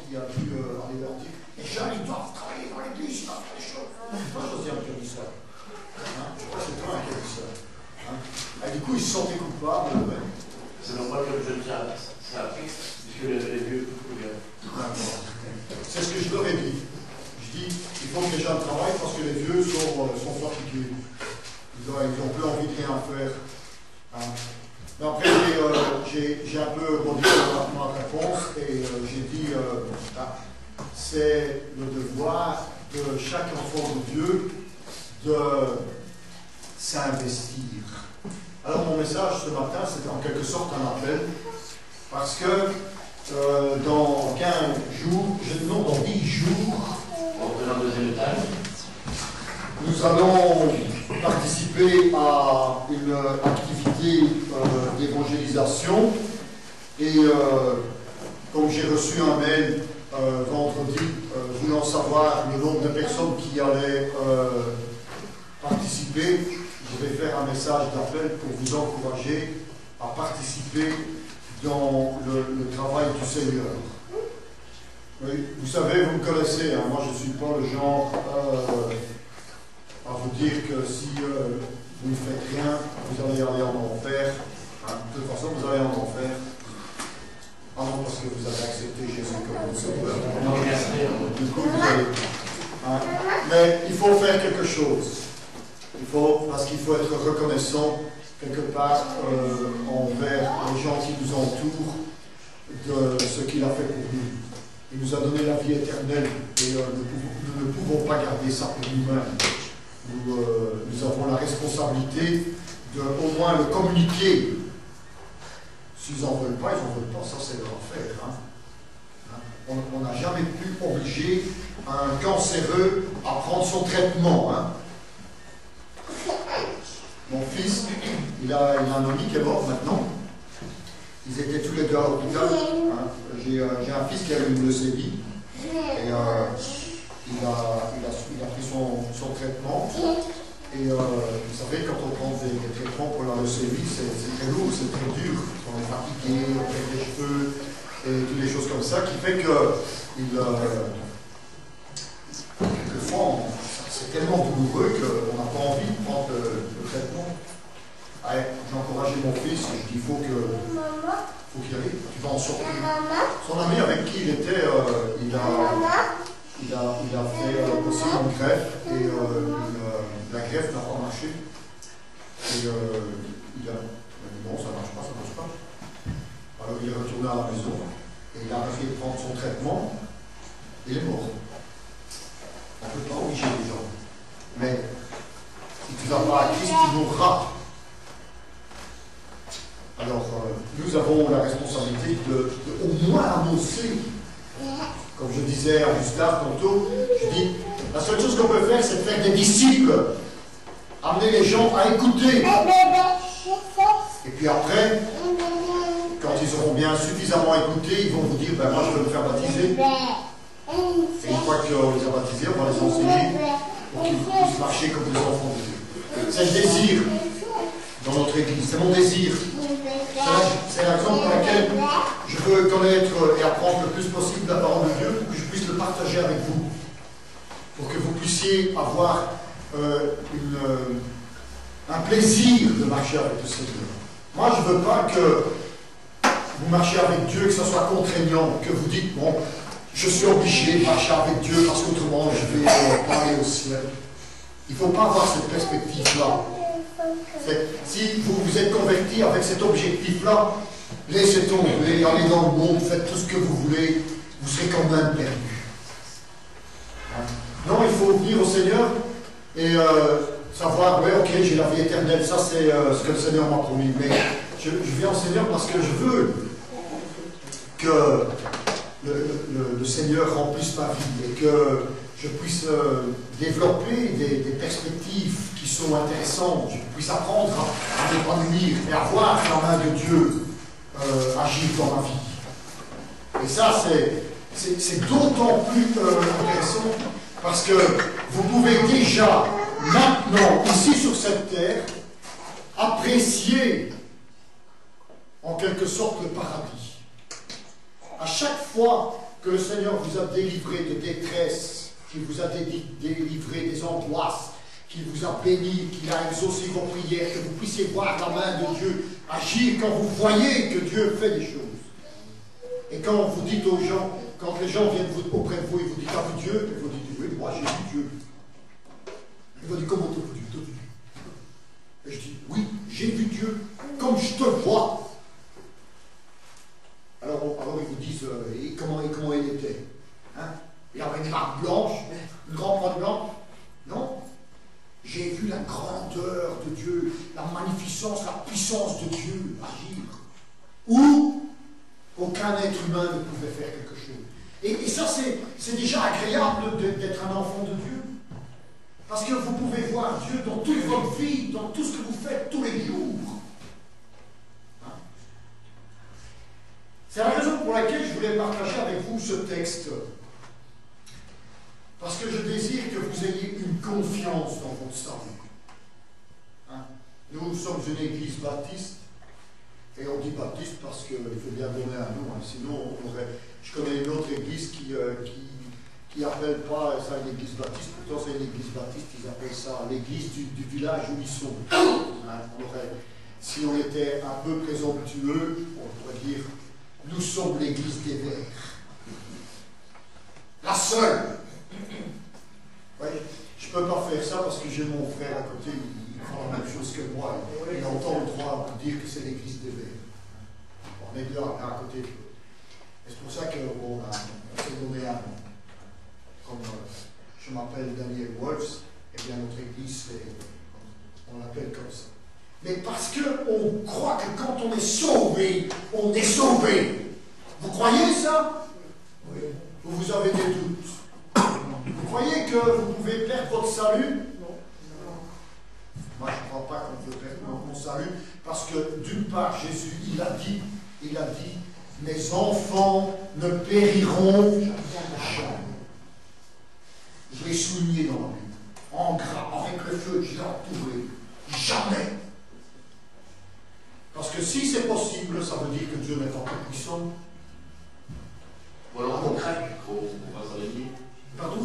qui a dû aller leur dire les jeunes, ils doivent travailler dans l'église, ils doivent faire des choses. C'est pas Josiane qui a dit ça. Hein, je crois que c'est toi qui a dit ça. Hein. Et du coup, ils se sentaient coupables. Ouais. C'est normal que le jeune ça fixe, puisque les vieux regardent. C'est ce que je leur ai dit. Je dis, il faut que les jeunes travaillent parce que les vieux sont fatigués. Ils n'ont plus envie de rien faire. Hein. Mais après, j'ai un peu modifié ma réponse et j'ai dit, c'est le devoir de chaque enfant de Dieu de s'investir. Alors mon message ce matin, c'est en quelque sorte un appel, parce que dans 15 jours, non, dans 10 jours, Dans le deuxième étage, nous allons participer à une activité d'évangélisation et comme j'ai reçu un mail vendredi voulant savoir le nombre de personnes qui allaient participer, je vais faire un message d'appel pour vous encourager à participer dans le travail du Seigneur. Oui, vous savez, vous me connaissez, hein, moi je ne suis pas le genre à vous dire que si vous ne faites rien, vous allez aller en enfer. Hein, de toute façon, vous allez en enfer. Ah non, parce que vous avez accepté Jésus comme votre sauveur. Du coup, vous allez. Hein, mais il faut faire quelque chose. Parce qu'il faut être reconnaissant quelque part envers les gens qui nous entourent de ce qu'il a fait pour nous. Il nous a donné la vie éternelle et nous ne pouvons pas garder ça pour nous-mêmes. Nous avons la responsabilité de au moins le communiquer. S'ils n'en veulent pas, ils n'en veulent pas, ça c'est leur affaire. Hein. On n'a jamais pu obliger un cancéreux à prendre son traitement. Hein. Mon fils, il a un ami qui est mort maintenant. Ils étaient tous les deux à l'hôpital. Hein. J'ai un fils qui a eu une leucémie. Et il a pris son traitement. Et vous savez, quand on prend des traitements pour la leucémie, c'est très lourd, c'est très dur. On est fatigué, on perd les cheveux, et toutes les choses comme ça, qui fait que quelquefois, c'est tellement douloureux qu'on n'a pas envie de prendre le traitement. J'ai encouragé mon fils, je dis, il faut qu'il arrive, tu vas en sortir. Son ami avec qui il était, il a fait aussi une greffe, et la greffe n'a pas marché. Et il a dit, bon, ça ne marche pas. Alors il est retourné à la maison, et il a essayé de prendre son traitement, il est mort. On ne peut pas obliger les gens. Mais si tu ne vas pas à Christ, tu mourras. Alors, nous avons la responsabilité de au moins annoncer. Comme je disais à Gustave tantôt, je dis, la seule chose qu'on peut faire, c'est de faire des disciples. Amener les gens à écouter. Et puis après, quand ils auront bien suffisamment écouté, ils vont vous dire, ben moi je veux me faire baptiser. Et une fois qu'on les a baptisés, on va les enseigner pour qu'ils puissent marcher comme des enfants de Dieu. C'est le désir dans notre Église, c'est mon désir. C'est la raison pour laquelle je veux connaître et apprendre le plus possible la parole de Dieu pour que je puisse le partager avec vous. Pour que vous puissiez avoir un plaisir de marcher avec le Seigneur. Moi, je ne veux pas que vous marchiez avec Dieu, que ce soit contraignant, que vous dites, bon, je suis obligé de marcher avec Dieu parce qu'autrement je vais pas aller au ciel. Il ne faut pas avoir cette perspective-là. Si vous vous êtes converti avec cet objectif-là, laissez tomber, allez dans le monde, faites tout ce que vous voulez, vous serez quand même perdu. Hein? Non, il faut venir au Seigneur et savoir, ouais, ok, j'ai la vie éternelle, ça c'est ce que le Seigneur m'a promis, mais je viens au Seigneur parce que je veux que le Seigneur remplisse ma vie et que je puisse développer des perspectives qui sont intéressantes, je puisse apprendre à m'épanouir et à voir la main de Dieu agir dans ma vie. Et ça, c'est d'autant plus intéressant parce que vous pouvez déjà, maintenant, ici sur cette terre, apprécier en quelque sorte le paradis. À chaque fois que le Seigneur vous a délivré de détresse, qu'il vous a délivré des angoisses, qu'il vous a béni, qu'il a exaucé vos prières, que vous puissiez voir la main de Dieu agir quand vous voyez que Dieu fait des choses. Et quand vous dites aux gens, quand les gens viennent auprès de vous et vous dites, t'as vu Dieu? Et vous dites, oui, moi j'ai vu Dieu. Et vous dites, comment t'as vu Dieu? Et je dis, oui, j'ai vu Dieu comme je te vois. Alors ils vous disent, et comment il était, hein? Il avait une barbe blanche, une grande barbe blanche. Non. J'ai vu la grandeur de Dieu, la magnificence, la puissance de Dieu agir. Où aucun être humain ne pouvait faire quelque chose. Et ça, c'est déjà agréable d'être un enfant de Dieu. Parce que vous pouvez voir Dieu dans toute votre vie, dans tout ce que vous faites tous les jours. Hein? C'est la raison pour laquelle je voulais partager avec vous ce texte. Parce que je désire que vous ayez une confiance dans votre salut. Hein? Nous sommes une église baptiste. Et on dit baptiste parce qu'il faut bien donner un nom. Hein. Sinon, je connais une autre église qui n'appelle pas ça une église baptiste. Pourtant, c'est une église baptiste. Ils appellent ça l'église du village où ils sont. Hein? Si on était un peu présomptueux, on pourrait dire nous sommes l'église des Verts. La seule. Oui, je ne peux pas faire ça parce que j'ai mon frère à côté, il fera la même chose que moi. Il entend le droit de dire que c'est l'église des Verts. On est deux à côté. C'est pour ça qu'on s'est donné un nom. Comme je m'appelle Daniel Wolfs, et bien notre église, on l'appelle comme ça. Mais parce qu'on croit que quand on est sauvé, on est sauvé. Vous croyez ça? Oui. Vous avez des doutes. Vous croyez que vous pouvez perdre votre salut? Non. Moi, je ne crois pas qu'on peut perdre mon salut, parce que d'une part, Jésus, il a dit, mes enfants ne périront jamais. Je l'ai souligné dans la Bible, en gras, avec le feu, je l'ai entouré. Jamais. Parce que si c'est possible, ça veut dire que Dieu n'est pas tout puissant. Ou alors on craque, on passe à l'ennemi. Pardon?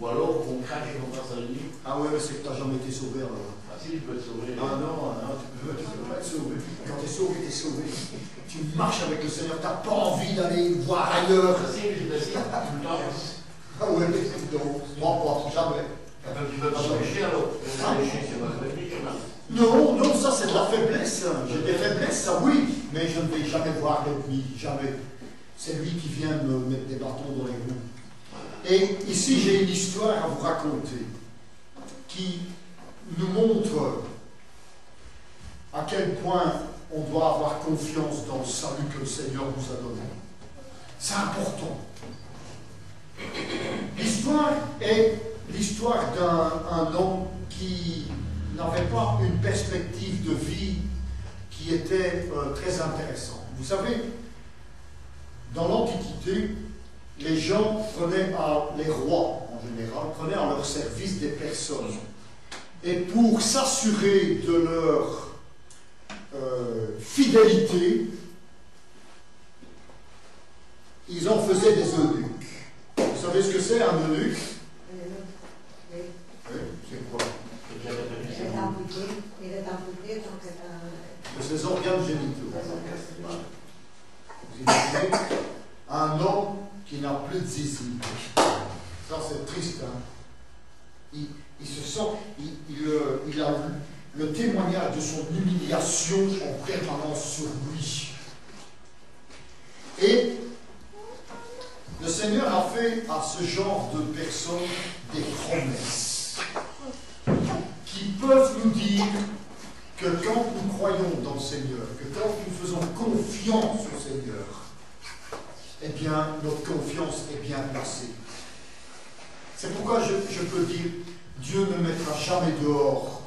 Ou alors on craque et on passe à l'ennemi. Ah ouais, mais c'est que tu n'as jamais été sauvé alors. Ah si, tu peux être sauvé. Ah non, tu peux pas être sauvé. Quand tu es sauvé, tu es sauvé. Tu marches avec le Seigneur, tu n'as pas envie d'aller voir ailleurs. Facile, tout le temps. Ah ouais, non, moi pas, jamais. Tu ne peux pas pécher alors. Pécher, c'est pas l'ennemi. Non, ça c'est de la faiblesse. J'ai des faiblesses, ça oui, mais je ne vais jamais voir l'ennemi, jamais. C'est lui qui vient me mettre des bâtons dans les roues. Et ici, j'ai une histoire à vous raconter qui nous montre à quel point on doit avoir confiance dans le salut que le Seigneur nous a donné. C'est important. L'histoire est l'histoire d'un homme qui n'avait pas une perspective de vie qui était très intéressante. Vous savez, dans l'Antiquité, les gens prenaient les rois en général, prenaient à leur service des personnes. Et pour s'assurer de leur fidélité, ils en faisaient des eunuques. Vous savez ce que c'est un eunuque? Oui, c'est quoi? De ses organes génitaux. Vous imaginez un homme qui n'a plus de zizi. Ça, c'est triste. Hein? Il se sent, il a le témoignage de son humiliation en permanence sur lui. Et le Seigneur a fait à ce genre de personnes des promesses qui peuvent nous dire que quand nous croyons dans le Seigneur, que quand nous faisons confiance au Seigneur, eh bien, notre confiance est bien placée. C'est pourquoi je peux dire, Dieu ne mettra jamais dehors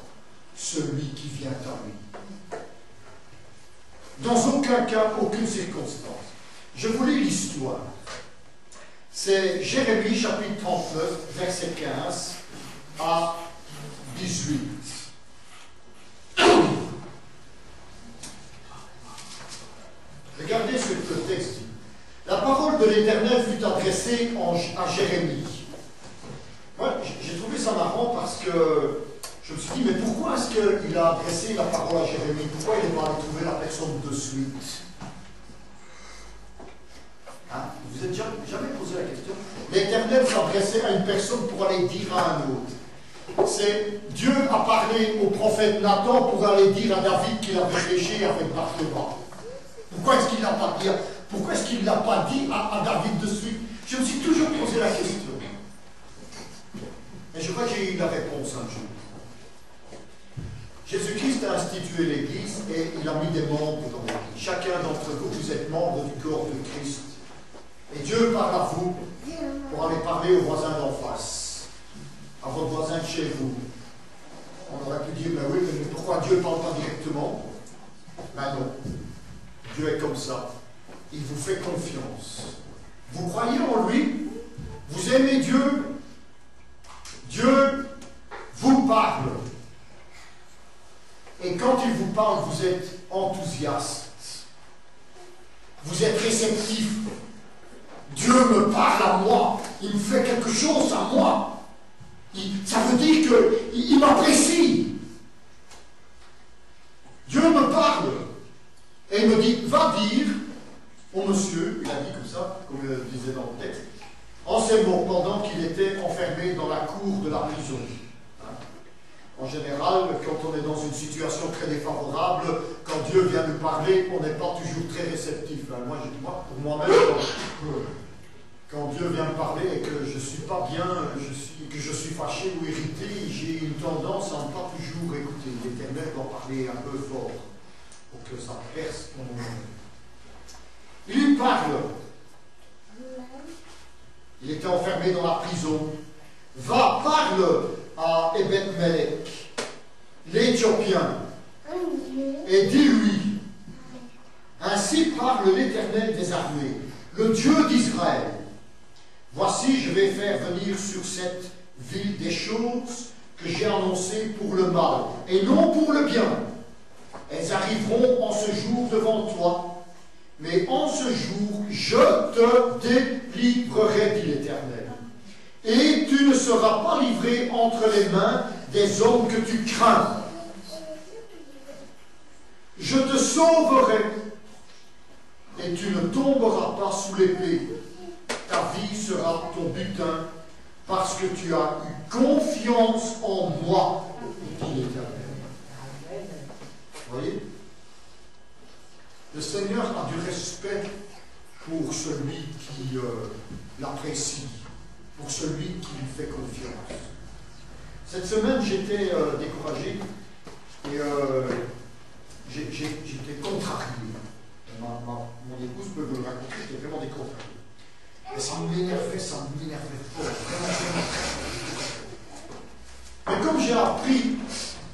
celui qui vient à lui. Dans aucun cas, aucune circonstance. Je vous lis l'histoire. C'est Jérémie, chapitre 39, verset 15 à 18. Regardez ce que le texte dit. La parole de l'Éternel fut adressé à Jérémie. Moi, j'ai trouvé ça marrant parce que je me suis dit, mais pourquoi est-ce qu'il a adressé la parole à Jérémie? Pourquoi il n'est pas allé trouver la personne de suite? Hein? Vous n'êtes jamais posé la question? L'Éternel s'adressait à une personne pour aller dire à un autre. C'est Dieu a parlé au prophète Nathan pour aller dire à David qu'il avait péché avec Bathsheba. Pourquoi est-ce qu'il ne l'a pas dit? Pourquoi est-ce qu'il ne l'a pas dit à David de suite? Je me suis toujours posé la question. Mais je crois que j'ai eu la réponse un jour. Jésus-Christ a institué l'Église et il a mis des membres dans l'Église. Chacun d'entre vous, vous êtes membre du corps de Christ. Et Dieu parle à vous pour aller parler au voisin d'en face, à votre voisin de chez vous. On aurait pu dire, ben oui, mais pourquoi Dieu ne parle pas directement? Ben non. Dieu est comme ça. Il vous fait confiance. Vous croyez en lui? Vous aimez Dieu? Dieu vous parle. Et quand il vous parle, vous êtes enthousiaste. Vous êtes réceptif. Dieu me parle à moi. Il me fait quelque chose à moi. Ça veut dire qu'il m'apprécie. Dieu me parle. Et il me dit, va dire au monsieur, il a dit comme ça, comme il le disait dans le texte, en ces mots, pendant qu'il était enfermé dans la cour de la prison. En général, quand on est dans une situation très défavorable, quand Dieu vient nous parler, on n'est pas toujours très réceptif. Moi, pour moi-même, quand Dieu vient me parler et que je ne suis pas bien, que je suis fâché ou irrité, j'ai une tendance à ne pas toujours écouter. L'Éternel doit parler un peu fort pour que ça perce mon oreille. Il lui parle. Il était enfermé dans la prison. Va, parle à Ebed-Melech, l'Éthiopien, et dis-lui, ainsi parle l'Éternel des armées, le Dieu d'Israël. Voici, je vais faire venir sur cette ville des choses que j'ai annoncées pour le mal, et non pour le bien. Elles arriveront en ce jour devant toi, mais en ce jour, je te délivrerai, dit l'Éternel. Et tu ne seras pas livré entre les mains des hommes que tu crains. Je te sauverai, et tu ne tomberas pas sous l'épée. Ta vie sera ton butin, parce que tu as eu confiance en moi, dit l'Éternel. Vous voyez? Le Seigneur a du respect pour celui qui l'apprécie, pour celui qui lui fait confiance. Cette semaine, j'étais découragé et j'étais contrarié. Mon épouse peut vous le raconter, j'étais vraiment décontracté. Et ça m'énervait fort, vraiment. Mais comme j'ai appris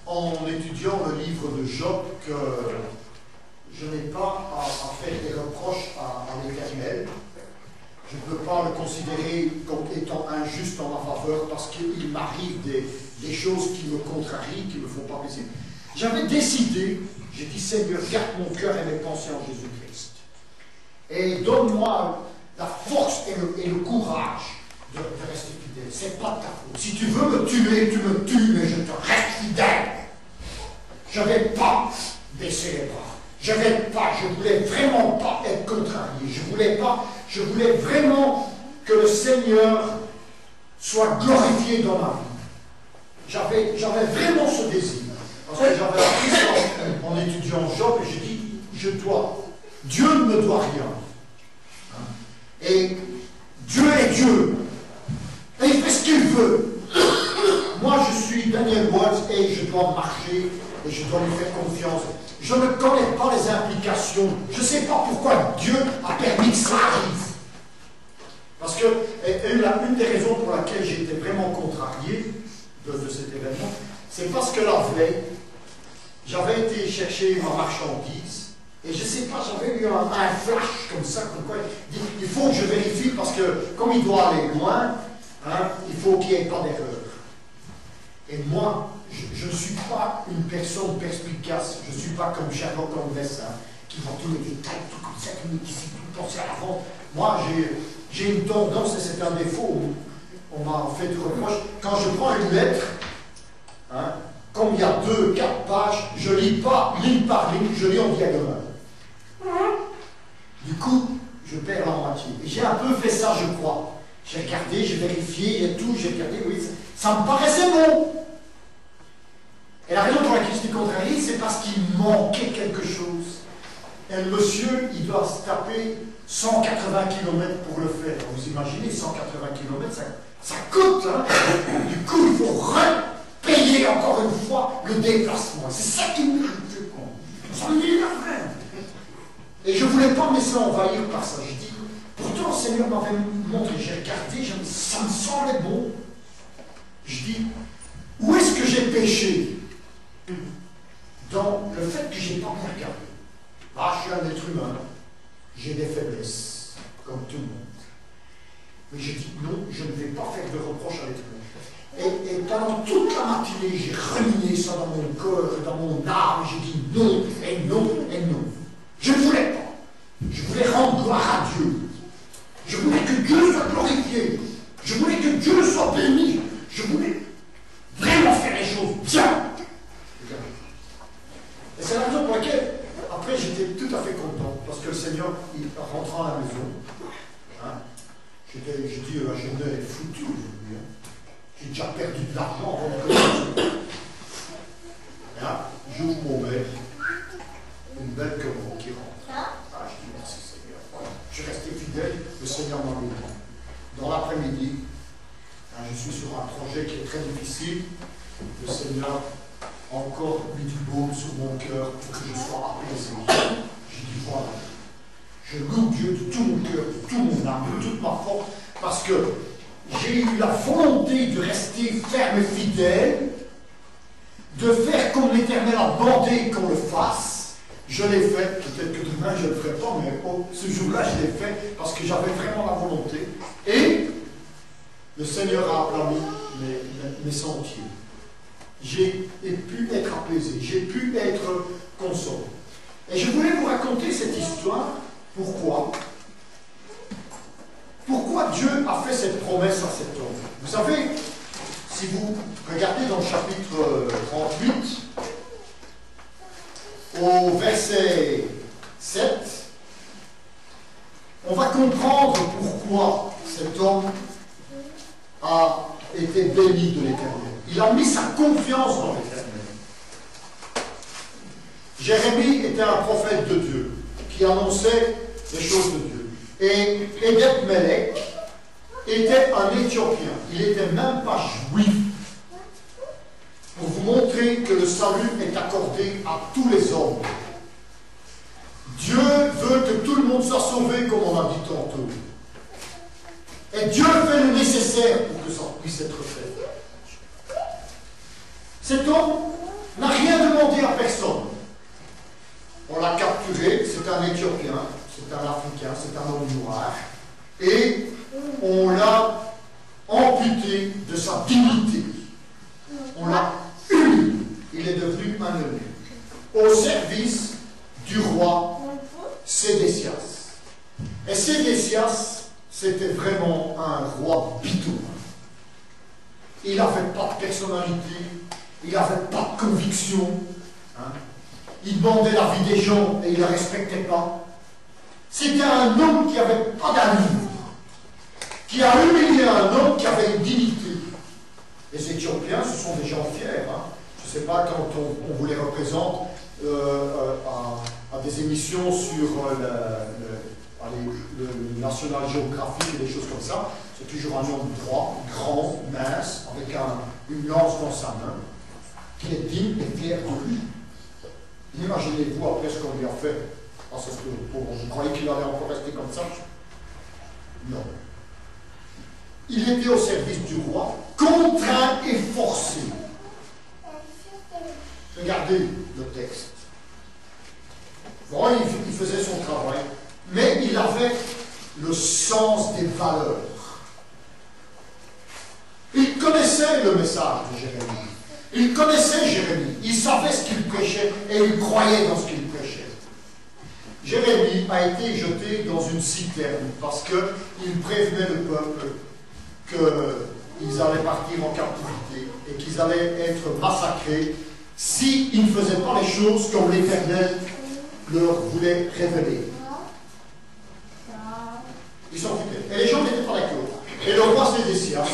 en étudiant le livre de Job que je n'ai pas à faire des reproches à l'Éternel, je ne peux pas le considérer comme étant injuste en ma faveur parce qu'il m'arrive des choses qui me contrarient, qui ne me font pas plaisir. J'avais décidé, j'ai dit Seigneur, garde mon cœur et mes pensées en Jésus-Christ. Et donne-moi la force et le courage de rester fidèle. Ce n'est pas de ta faute. Si tu veux me tuer, tu me tues, mais je te reste fidèle. Je ne vais pas baisser les bras. Je ne voulais vraiment pas être contrarié. Je voulais vraiment que le Seigneur soit glorifié dans ma vie. J'avais vraiment ce désir. Parce que j'avais appris ça en étudiant Job et j'ai dit, Dieu ne me doit rien. Et Dieu est Dieu. Et il fait ce qu'il veut. Moi, je suis Daniel Watts et je dois marcher et je dois lui faire confiance. Je ne connais pas les implications. Je ne sais pas pourquoi Dieu a permis que ça arrive. Parce que une des raisons pour laquelle j'étais vraiment contrarié de cet événement, c'est parce que la veille, j'avais été chercher ma marchandise et je ne sais pas, j'avais eu un flash comme ça, comme quoi il faut que je vérifie parce que comme il doit aller loin, il faut qu'il n'y ait pas d'erreur. Et moi, je ne suis pas une personne perspicace, je ne suis pas comme Sherlock Holmes, qui voit tous les détails, tout comme ça, tout ici, tout penser à l'avant. Moi, j'ai une tendance, et c'est un défaut, on m'a fait du reproche, quand je prends une lettre, hein, comme il y a 2, 4 pages, je ne lis pas ligne par ligne, je lis en diagonale. Du coup, je perds la moitié. Et j'ai un peu fait ça, je crois. J'ai regardé, j'ai vérifié, et tout, j'ai regardé, oui, ça me paraissait bon. Et la raison pour laquelle j'étais contrarié, c'est parce qu'il manquait quelque chose. Et le monsieur, il doit se taper 180 km pour le faire. Vous imaginez, 180 km, ça coûte, hein. Du coup, il faut repayer encore une fois le déplacement. C'est ça qui me rite, quoi. Ça me dit la fin. Et je ne voulais pas me laisser envahir par ça. Je dis, pourtant le Seigneur m'avait montré, j'ai regardé, ça me semblait bon. Je dis, où est-ce que j'ai péché? Dans le fait que je n'ai pas bien regardé. Ah, je suis un être humain, j'ai des faiblesses, comme tout le monde. Mais je dis non, je ne vais pas faire de reproche à l'être humain. Et pendant toute la matinée, j'ai renié ça dans mon cœur, dans mon âme, j'ai dit non, et non, et non. Je ne voulais pas. Je voulais rendre gloire à Dieu. Je voulais que Dieu soit glorifié. Je voulais que Dieu soit béni. Je voulais vraiment faire les choses bien. Et c'est la raison pour laquelle, après, j'étais tout à fait content, parce que le Seigneur, il rentrant à la maison, hein, j'ai dit, la journée est foutue aujourd'hui. Hein. J'ai déjà perdu de l'argent avant de commencer. Et là, j'ouvre mon verre, une belle commande qui rentre. Ah, je dis merci Seigneur. Voilà. Je suis resté fidèle, le Seigneur m'a béni. Dans l'après-midi, hein, je suis sur un projet qui est très difficile. Le Seigneur a encore mis du baume sur mon cœur pour que je sois apaisé. J'ai dit voilà. Je loue Dieu de tout mon cœur, de tout mon âme, de toute ma force, parce que j'ai eu la volonté de rester ferme et fidèle, de faire comme l'Éternel a demandé qu'on le fasse. Je l'ai fait, peut-être que demain je ne le ferai pas, mais ce jour-là je l'ai fait parce que j'avais vraiment la volonté. Et le Seigneur a aplani mes sentiers. J'ai pu être apaisé, j'ai pu être consolé. Et je voulais vous raconter cette histoire. Pourquoi? Pourquoi Dieu a fait cette promesse à cet homme? Vous savez, si vous regardez dans le chapitre 38, au verset 7, on va comprendre pourquoi cet homme a été béni de l'Éternel. Il a mis sa confiance dans l'Éternel. Jérémie était un prophète de Dieu qui annonçait les choses de Dieu. Et Édet-Mélec était un Éthiopien. Il n'était même pas juif. Pour vous montrer que le salut est accordé à tous les hommes. Dieu veut que tout le monde soit sauvé, comme on a dit tantôt. Et Dieu fait le nécessaire pour que ça puisse être fait. Cet homme n'a rien demandé à personne. On l'a capturé, c'est un Éthiopien, c'est un Africain, c'est un homme noir, et on l'a amputé de sa dignité. On l'a uni. Il est devenu un eunuque au service du roi Sédécias. Et Sédécias, c'était vraiment un roi bidon. Il n'avait pas de personnalité, il n'avait pas de conviction. Hein. Il demandait la vie des gens et il ne la respectait pas. C'était un homme qui n'avait pas d'allure, qui a humilié un homme qui avait une dignité. Les Éthiopiens, ce sont des gens fiers. Hein. Je ne sais pas, quand on vous les représente à des émissions sur le National Geographic et des choses comme ça, c'est toujours un homme droit, grand, mince, avec une lance dans sa main, qui est digne et fier de lui. Imaginez-vous après ce qu'on lui a fait. Vous croyez qu'il allait encore rester comme ça? Non. Il était au service du roi, contraint et forcé. Regardez le texte. Bon, il faisait son travail, mais il avait le sens des valeurs. Il connaissait le message de Jérémie. Il connaissait Jérémie. Il savait ce qu'il prêchait et il croyait dans ce qu'il prêchait. Jérémie a été jeté dans une citerne parce qu'il prévenait le peuple qu'ils allaient partir en captivité et qu'ils allaient être massacrés s'ils ne faisaient pas les choses comme l'Éternel leur voulait révéler. Ils s'en foutaient. Et les gens n'étaient pas d'accord. Et le roi Sédécias,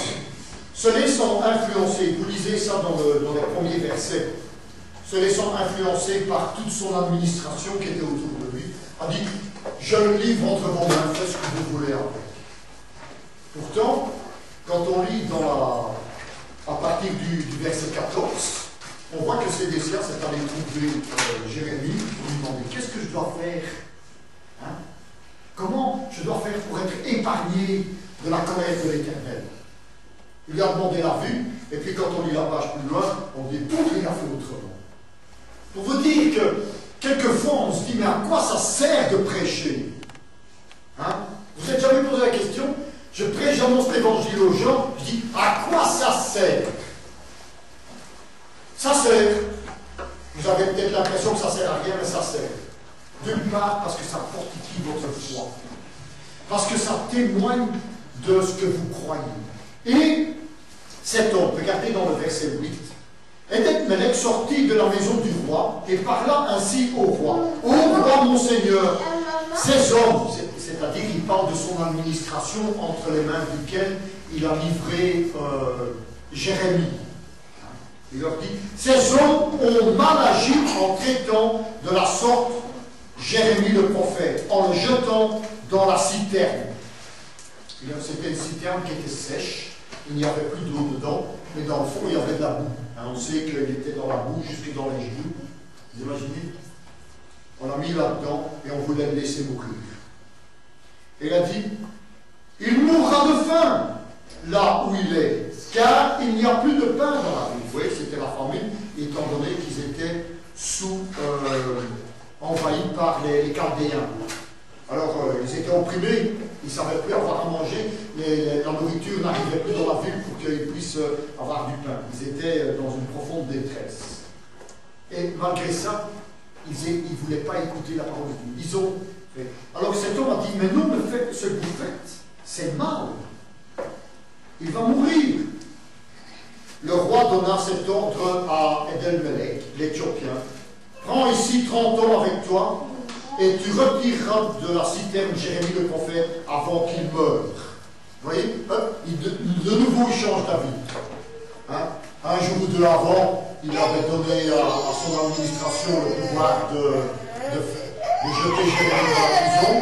se laissant influencer, vous lisez ça dans les premiers versets, se laissant influencer par toute son administration qui était autour de lui, a dit, je le livre entre vos mains, faites ce que vous voulez avec. Pourtant, quand on lit à partir du verset 14, on voit que Sédécias est allé trouver Jérémie pour lui demander, qu'est-ce que je dois faire, hein? Comment je dois faire pour être épargné de la colère de l'Éternel? Il lui a demandé la vue, et puis quand on lit la page plus loin, on dit, tout il a fait autrement. Pour vous dire que, quelquefois, on se dit, mais à quoi ça sert de prêcher, hein? Vous n'êtes jamais posé la question? Je prêche, j'annonce l'évangile aux gens, je dis, à quoi ça sert? Ça sert. Vous avez peut-être l'impression que ça ne sert à rien, mais ça sert. D'une part, parce que ça fortifie votre foi. Parce que ça témoigne de ce que vous croyez. Et cet homme, regardez dans le verset 8, Ebed-Melech sortit de la maison du roi et parla ainsi au roi. Ô roi, mon Seigneur, ces hommes, c'est-à-dire il parle de son administration entre les mains duquel il a livré Jérémie. Il leur dit, ces hommes ont mal agi en traitant de la sorte Jérémie le prophète, en le jetant dans la citerne. C'était une citerne qui était sèche, il n'y avait plus d'eau dedans, mais dans le fond il y avait de la boue. On sait qu'il était dans la boue jusque dans les genoux. Vous imaginez? On l'a mis là-dedans et on voulait le laisser mourir. Et il a dit, il mourra de faim là où il est, car il n'y a plus de pain dans la ville. Vous voyez, c'était la famine, étant donné qu'ils étaient envahis par les Chaldéens. Alors, ils étaient opprimés, ils ne savaient plus avoir à manger, la nourriture n'arrivait plus dans la ville pour qu'ils puissent avoir du pain. Ils étaient dans une profonde détresse. Et malgré ça, ils ne voulaient pas écouter la parole de Dieu. Alors cet homme a dit, mais non, ce que vous faites, c'est mal. Il va mourir. Le roi donna cet ordre à Ebed-Melech, l'Éthiopien. Prends ici 30 hommes avec toi, et tu retireras de la citerne Jérémie le prophète avant qu'il meure. Vous voyez, de nouveau il change d'avis. Hein? Un jour ou deux avant, il avait donné à son administration le pouvoir de jeter Jérémie dans la prison,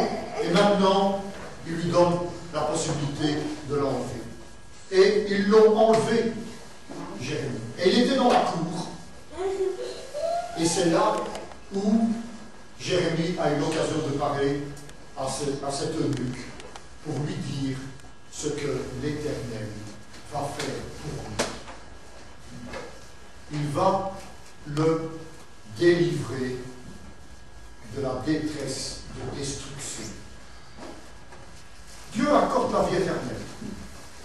et maintenant, il lui donne la possibilité de l'enlever. Et ils l'ont enlevé, Jérémie. Et il était dans la cour. Et c'est là où Jérémie a eu l'occasion de parler à cet eunuque pour lui dire ce que l'Éternel va faire pour lui. Il va le délivrer de la détresse de destruction. Dieu accorde la vie éternelle.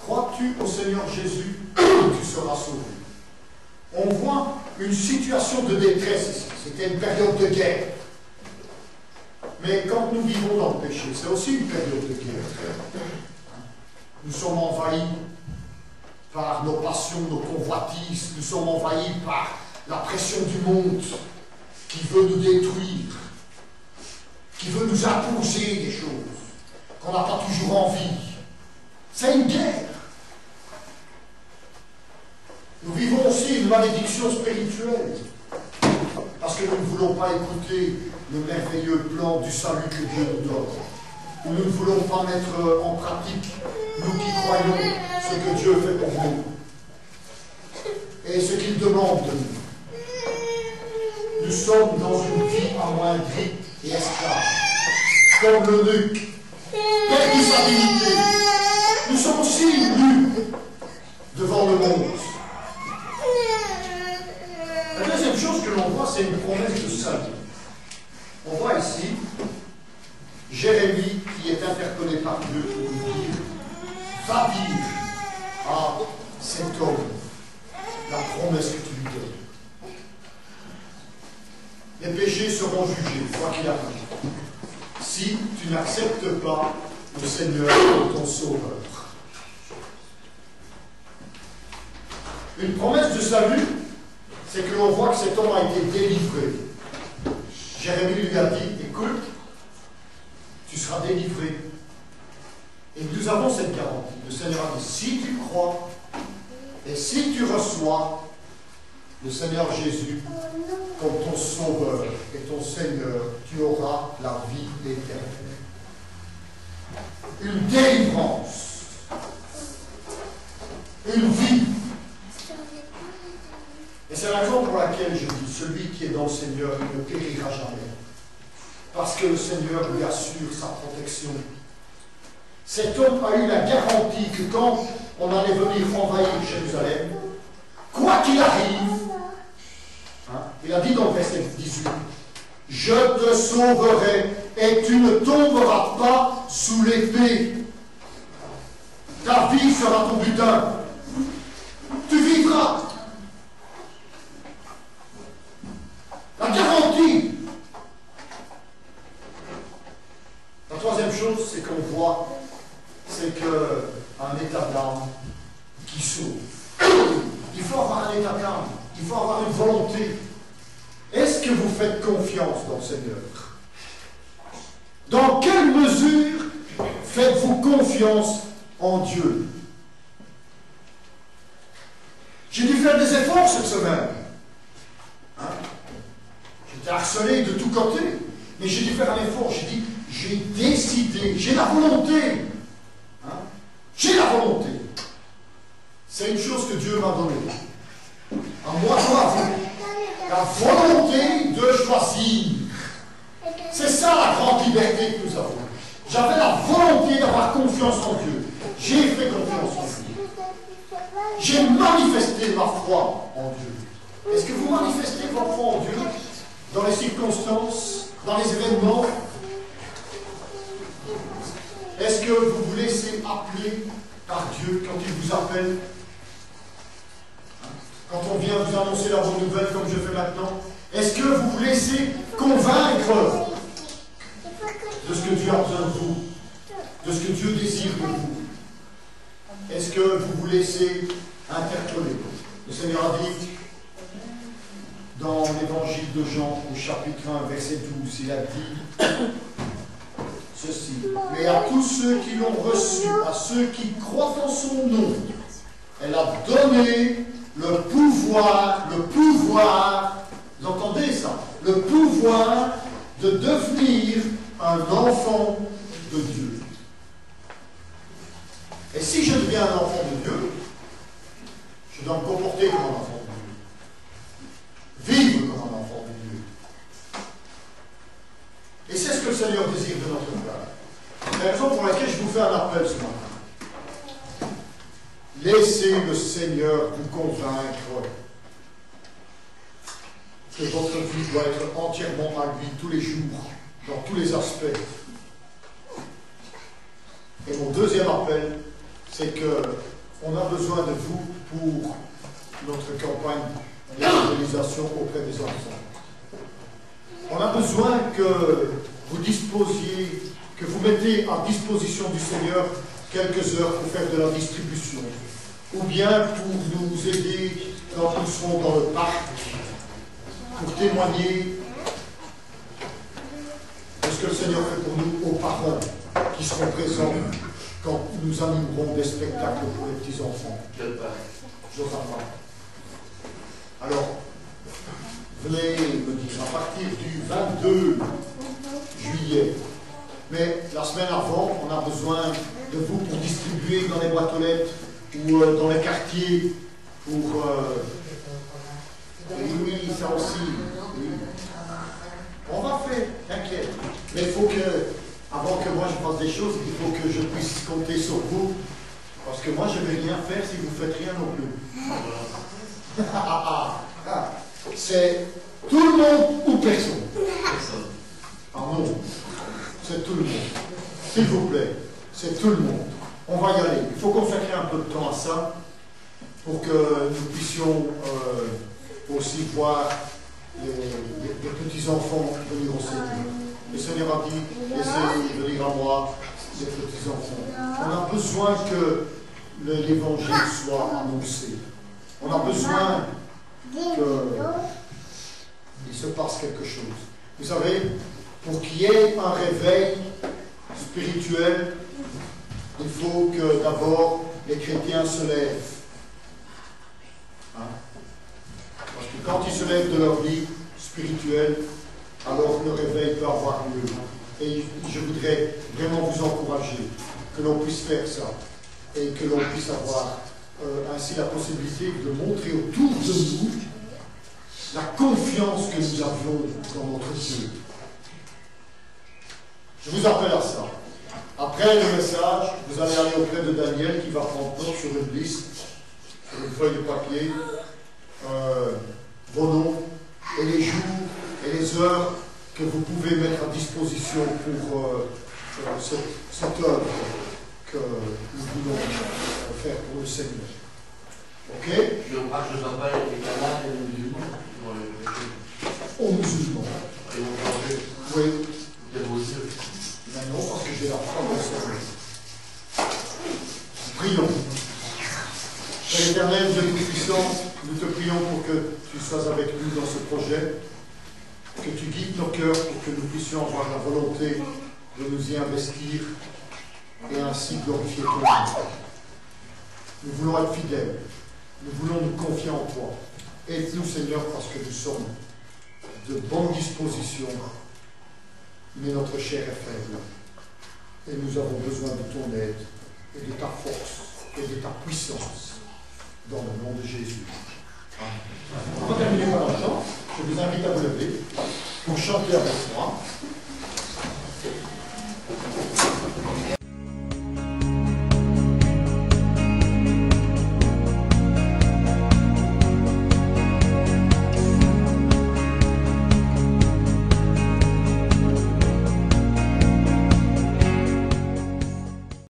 Crois-tu au Seigneur Jésus, tu seras sauvé. On voit une situation de détresse ici. C'était une période de guerre. Mais quand nous vivons dans le péché, c'est aussi une période de guerre. Nous sommes envahis par nos passions, nos convoitises. Nous sommes envahis par la pression du monde qui veut nous détruire, qui veut nous imposer des choses qu'on n'a pas toujours envie. C'est une guerre. Nous vivons aussi une malédiction spirituelle, parce que nous ne voulons pas écouter le merveilleux plan du salut que Dieu nous donne. Nous ne voulons pas mettre en pratique, nous qui croyons, ce que Dieu fait pour nous et ce qu'il demande de nous. Nous sommes dans une vie amoindrie et esclave, comme l'eunuque, perdu sa dignité. Nous sommes aussi nus devant le monde. La deuxième chose que l'on voit, c'est une promesse de salut. On voit ici Jérémie qui est interpellé par Dieu pour lui dire, va dire à cet homme la promesse que tu lui donnes. Les péchés seront jugés, quoi qu'il arrive. si tu n'acceptes pas le Seigneur comme ton sauveur. Une promesse de salut, c'est que l'on voit que cet homme a été délivré. Jérémie lui a dit, écoute, tu seras délivré. Et nous avons cette garantie. Le Seigneur a dit, si tu crois et si tu reçois le Seigneur Jésus comme ton sauveur et ton Seigneur, tu auras la vie éternelle. Une délivrance. Une vie. Et c'est la raison pour laquelle je dis, celui qui est dans le Seigneur, il ne périra jamais. Parce que le Seigneur lui assure sa protection. Cet homme a eu la garantie que quand on allait venir envahir Jérusalem, quoi qu'il arrive, il a dit dans le verset 18, « Je te sauverai et tu ne tomberas pas sous l'épée. Ta vie sera ton butin. Tu vivras. » La garantie. La troisième chose, c'est qu'on voit, c'est qu'un état d'âme qui sauve. Il faut avoir un état d'âme. Il faut avoir une volonté. Est-ce que vous faites confiance dans le Seigneur? Dans quelle mesure faites-vous confiance en Dieu? J'ai dû faire des efforts cette semaine. J'étais harcelé de tous côtés. Mais j'ai dû faire un effort. J'ai dit, j'ai décidé, j'ai la volonté. J'ai la volonté. C'est une chose que Dieu m'a donnée. À moi, la volonté de choisir. C'est ça la grande liberté que nous avons. J'avais la volonté d'avoir confiance en Dieu. J'ai fait confiance en Dieu. J'ai manifesté ma foi en Dieu. Est-ce que vous manifestez votre foi en Dieu dans les circonstances, dans les événements? Est-ce que vous vous laissez appeler par Dieu quand il vous appelle? Quand on vient vous annoncer la bonne nouvelle comme je fais maintenant, est-ce que vous vous laissez convaincre de ce que Dieu a besoin de vous, de ce que Dieu désire de vous? Est-ce que vous vous laissez interpeller? Le Seigneur a dit dans l'évangile de Jean au chapitre 1 verset 12, il a dit ceci: mais à tous ceux qui l'ont reçu, à ceux qui croient en son nom, elle a donné le pouvoir, vous entendez ça? Le pouvoir de devenir un enfant de Dieu. Et si je deviens un enfant de Dieu, je dois me comporter comme un enfant de Dieu. Vivre comme un enfant de Dieu. Et c'est ce que le Seigneur désire de notre part. C'est la raison pour laquelle je vous fais un appel ce matin. Laissez le Seigneur vous convaincre que votre vie doit être entièrement à lui tous les jours, dans tous les aspects. Et mon deuxième appel, c'est qu'on a besoin de vous pour notre campagne d'évangélisation auprès des enfants. On a besoin que vous disposiez, que vous mettez à disposition du Seigneur quelques heures pour faire de la distribution, ou bien pour nous aider quand nous serons dans le parc, pour témoigner de ce que le Seigneur fait pour nous aux parents qui seront présents quand nous animerons des spectacles pour les petits-enfants. Josaphat. Alors, venez me dire, à partir du 22 juillet, mais la semaine avant, on a besoin de vous pour distribuer dans les boîtes aux lettres ou dans les quartiers pour... oui, ça aussi. Oui. On va faire, t'inquiète. Mais il faut que, avant que moi je fasse des choses, il faut que je puisse compter sur vous. Parce que moi je ne vais rien faire si vous ne faites rien non plus. C'est tout le monde ou personne? Ah non, c'est tout le monde. S'il vous plaît, c'est tout le monde. On va y aller. Il faut consacrer un peu de temps à ça pour que nous puissions aussi voir les petits-enfants venir au Seigneur. Le Seigneur a dit, laissez venir à moi les petits-enfants. On a besoin que l'évangile soit annoncé. On a besoin qu'il se passe quelque chose. Vous savez, pour qu'il y ait un réveil spirituel, il faut que d'abord les chrétiens se lèvent. Hein? Parce que quand ils se lèvent de leur vie spirituelle, alors le réveil peut avoir lieu. Et je voudrais vraiment vous encourager que l'on puisse faire ça et que l'on puisse avoir ainsi la possibilité de montrer autour de nous la confiance que nous avons dans notre Dieu. Je vous appelle à ça. Après le message, vous allez aller auprès de Daniel qui va prendre note sur une liste, sur une feuille de papier, vos noms et les jours et les heures que vous pouvez mettre à disposition pour cette œuvre que nous voulons faire pour le Seigneur. Ok? Je crois que je s'appelle les canards et les musulmans. Aux musulmans. Ils vont changer. Oui. De vos yeux. Mais non, parce que j'ai la parole au Seigneur. Prions. Père éternel, Dieu Tout-Puissant, nous te prions pour que tu sois avec nous dans ce projet, que tu guides nos cœurs pour que nous puissions avoir la volonté de nous y investir et ainsi glorifier ton nom. Nous voulons être fidèles, nous voulons nous confier en toi. Aide-nous, Seigneur, parce que nous sommes de bonnes dispositions, mais notre chair est faible. Et nous avons besoin de ton aide et de ta force et de ta puissance dans le nom de Jésus. Amen. On va terminer par un chant. Je vous invite à vous lever pour chanter avec moi.